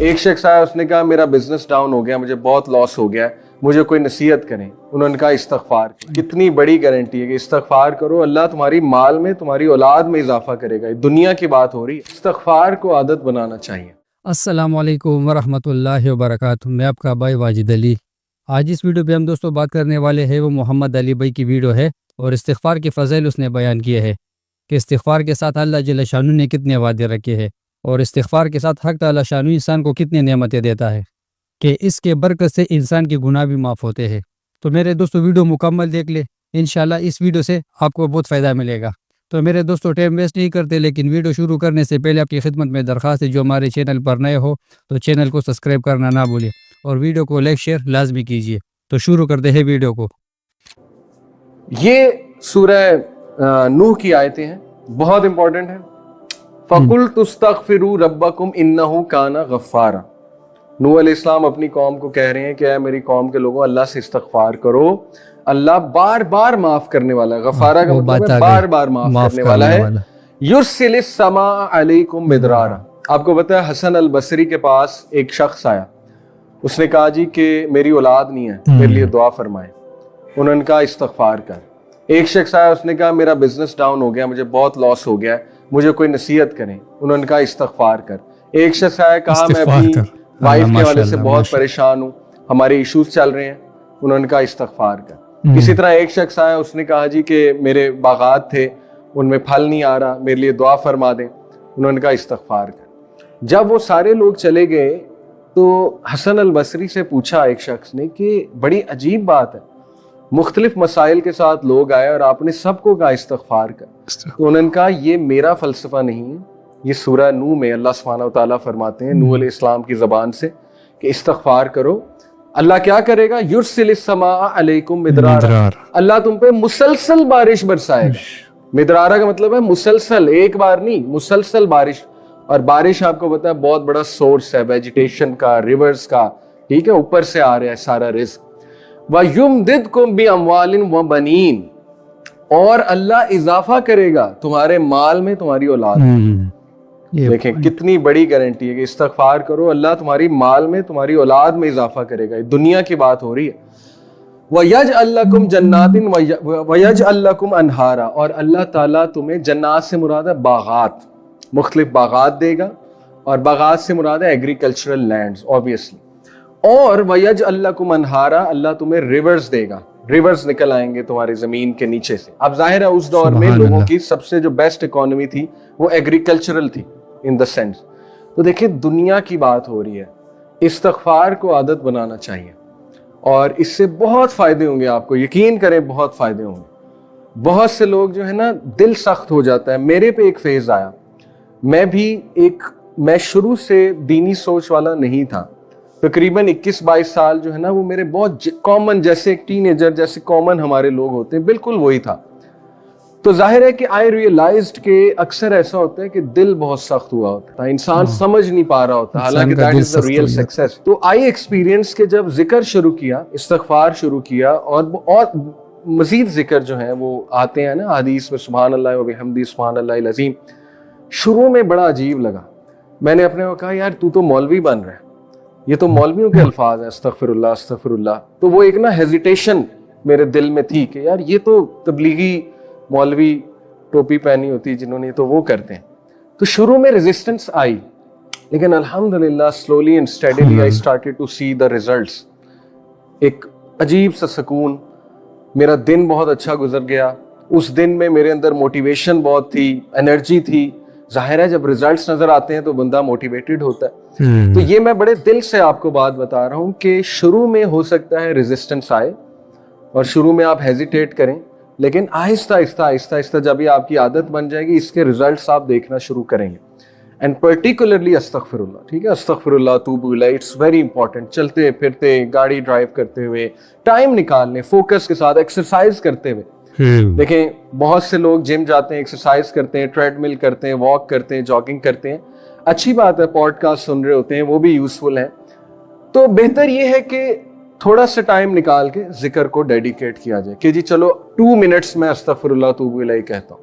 ایک شخص آیا, اس نے کہا میرا بزنس ڈاؤن ہو گیا, مجھے بہت لاس ہو گیا, مجھے کوئی نصیحت کریں. انہوں نے کہا استغفار. کتنی بڑی گارنٹی ہے کہ استغفار کرو, اللہ تمہاری مال میں, تمہاری اولاد میں اضافہ کرے گا. دنیا کی بات ہو رہی ہے, استغفار کو عادت بنانا چاہیے. السلام علیکم ورحمۃ اللہ وبرکاتہ. میں آپ کا بھائی واجد علی. آج اس ویڈیو پہ ہم دوستوں بات کرنے والے ہیں وہ محمد علی بھائی کی ویڈیو ہے, اور استغفار کے فضائل اس نے بیان کیے ہیں کہ استغفار کے ساتھ اللہ جل شانہ نے کتنے وعدے رکھے ہیں, اور استغفار کے ساتھ حق تعالی شانہ انسان کو کتنے نعمتیں دیتا ہے کہ اس کے برکت سے انسان کے گناہ بھی معاف ہوتے ہیں. تو میرے دوستو ویڈیو مکمل دیکھ لے, انشاءاللہ اس ویڈیو سے آپ کو بہت فائدہ ملے گا. تو میرے دوستو ٹائم ویسٹ نہیں کرتے, لیکن ویڈیو شروع کرنے سے پہلے آپ کی خدمت میں درخواست ہے, جو ہمارے چینل پر نئے ہو تو چینل کو سبسکرائب کرنا نہ بھولیں, اور ویڈیو کو لائک شیئر لازمی کیجیے. تو شروع کرتے ہیں ویڈیو کو. یہ سورہ نوح کی آیتیں ہیں, بہت امپورٹنٹ ہیں. فَقُلْتُ اسْتَغْفِرُوا رَبَّكُمْ إِنَّهُ كَانَ غَفَّارًا. نوح علیہ السلام اپنی قوم کو کہہ رہے ہیں کہ اے میری قوم کے لوگوں, اللہ سے استغفار کرو, اللہ بار بار معاف کرنے والا ہے. غفارہ کا مطلب ہے بار بار معاف کرنے والا ہے. یرسل السماء علیکم مدرارا. آپ کو پتہ ہے حسن البصری کے پاس ایک شخص آیا, اس نے کہا جی کہ میری اولاد نہیں ہے, میرے لیے دعا فرمائیں. انہوں نے کہا استغفار کر. ایک شخص آیا, اس نے کہا میرا بزنس ڈاؤن ہو گیا, مجھے بہت لاس ہو گیا, مجھے کوئی نصیحت کریں. انہوں نے کہا استغفار کر. ایک شخص آیا, کہا میں اپنی وائف کے حوالے سے بہت پریشان ہوں, ہمارے ایشوز چل رہے ہیں. انہوں نے کہا استغفار کر. اسی طرح ایک شخص آیا, اس نے کہا جی کہ میرے باغات تھے, ان میں پھل نہیں آ رہا, میرے لیے دعا فرما دیں. انہوں نے کہا استغفار کر. جب وہ سارے لوگ چلے گئے تو حسن البصری سے پوچھا ایک شخص نے کہ بڑی عجیب بات ہے, مختلف مسائل کے ساتھ لوگ آئے اور آپ نے سب کو کہا استغفار کر. تو انہوں نے کہا یہ میرا فلسفہ نہیں ہے, یہ سورہ نوح میں اللہ سبحانہ و تعالیٰ فرماتے ہیں نوح علیہ السلام کی زبان سے کہ استغفار کرو. اللہ کیا کرے گا؟ یرسل السماء علیکم مدرارا. اللہ تم پہ مسلسل بارش برسائے گا. مدرارا کا مطلب ہے مسلسل, ایک بار نہیں, مسلسل بارش. اور بارش آپ کو پتا ہے بہت بڑا سورس ہے ویجیٹیشن کا, ریورز کا, ٹھیک ہے, اوپر سے آ رہا ہے سارا رزق. وَيُمْدِدْكُمْ بِأَمْوَالٍ وَبَنِينَ. اور اللہ اضافہ کرے گا تمہارے مال میں, تمہاری اولاد میں. دیکھیں کتنی بڑی گارنٹی ہے کہ استغفار کرو, اللہ تمہاری مال میں, تمہاری اولاد میں اضافہ کرے گا. دنیا کی بات ہو رہی ہے. وَيَجْعَلْ لَكُمْ جَنَّاتٍ وَيَجْعَلْ لَكُمْ أَنْهَارًا. اور اللہ تعالیٰ تمہیں, جنات سے مراد ہے باغات, مختلف باغات دے گا, اور باغات سے مراد ہے ایگریکلچرل لینڈز obviously. اور وَيَجْعَلْ لَكُمْ أَنْهَارًا. اللہ تمہیں ریورز دے گا, ریورز نکل آئیں گے تمہاری زمین کے نیچے سے. اب ظاہر ہے اس دور میں لوگوں کی سب سے جو بیسٹ اکانومی تھی وہ ایگریکلچرل تھی ان دا سینس. تو دیکھیں دنیا کی بات ہو رہی ہے, استغفار کو عادت بنانا چاہیے, اور اس سے بہت فائدے ہوں گے آپ کو, یقین کریں بہت فائدے ہوں گے. بہت سے لوگ جو ہے نا دل سخت ہو جاتا ہے. میرے پہ ایک فیز آیا, میں شروع سے دینی سوچ والا نہیں تھا. تقریباً 21-22 سال جو ہے نا وہ میرے بہت کامن, جیسے ایک ٹین ایجر جیسے کامن ہمارے لوگ ہوتے ہیں, بالکل وہی تھا. تو ظاہر ہے کہ آئی ریئلائزڈ کہ اکثر ایسا ہوتا ہے کہ دل بہت سخت ہوا ہوتا ہے, انسان سمجھ نہیں پا رہا ہوتا, حالانکہ that is the real success. تو آئی ایکسپیرینس کہ جب ذکر شروع کیا, استغفار شروع کیا, اور مزید ذکر جو ہیں وہ آتے ہیں نا حدیث میں, سبحان اللہ و بحمدہ سبحان اللہ العظیم. شروع میں بڑا عجیب لگا. میں نے اپنے کو کہا یار تو مولوی بن رہا ہے, یہ تو مولویوں کے الفاظ ہیں, استغفر اللہ استغفر اللہ. تو وہ ایک نا ہیزیٹیشن میرے دل میں تھی کہ یار یہ تو تبلیغی مولوی ٹوپی پہنی ہوتی جنہوں نے, تو وہ کرتے ہیں. تو شروع میں ریزسٹنس آئی, لیکن الحمدللہ slowly and steadily I started to see the results. ایک عجیب سا سکون, میرا دن بہت اچھا گزر گیا. اس دن میں میرے اندر موٹیویشن بہت تھی, انرجی تھی. ظاہر ہے جب ریزلٹس نظر آتے ہیں تو بندہ موٹیویٹڈ ہوتا ہے. تو یہ میں بڑے دل سے آپ کو بات بتا رہا ہوں کہ شروع میں ہو سکتا ہے ریزسٹنس آئے, اور شروع میں آپ ہیزیٹیٹ کریں, لیکن آہستہ آہستہ آہستہ آہستہ جب یہ آپ کی عادت بن جائے گی, اس کے ریزلٹس آپ دیکھنا شروع کریں گے. اینڈ پرٹیکولرلی استغفر اللہ, ٹھیک ہے, استغفر اللہ توب الیہ, اٹس ویری امپورٹنٹ. چلتے پھرتے, گاڑی ڈرائیو کرتے ہوئے, ٹائم نکال لیں فوکس کے ساتھ, ایکسرسائز کرتے ہوئے. دیکھیں بہت سے لوگ جم جاتے ہیں, ایکسرسائز کرتے ہیں, ٹریڈ مل کرتے ہیں, واک کرتے ہیں, جاگنگ کرتے ہیں, اچھی بات ہے, پوڈ کاسٹ سن رہے ہوتے ہیں, وہ بھی یوزفل ہیں. تو بہتر یہ ہے کہ تھوڑا سا ٹائم نکال کے ذکر کو ڈیڈیکیٹ کیا جائے کہ جی چلو 2 منٹس میں استغفر اللہ توب الیہ کہتا ہوں.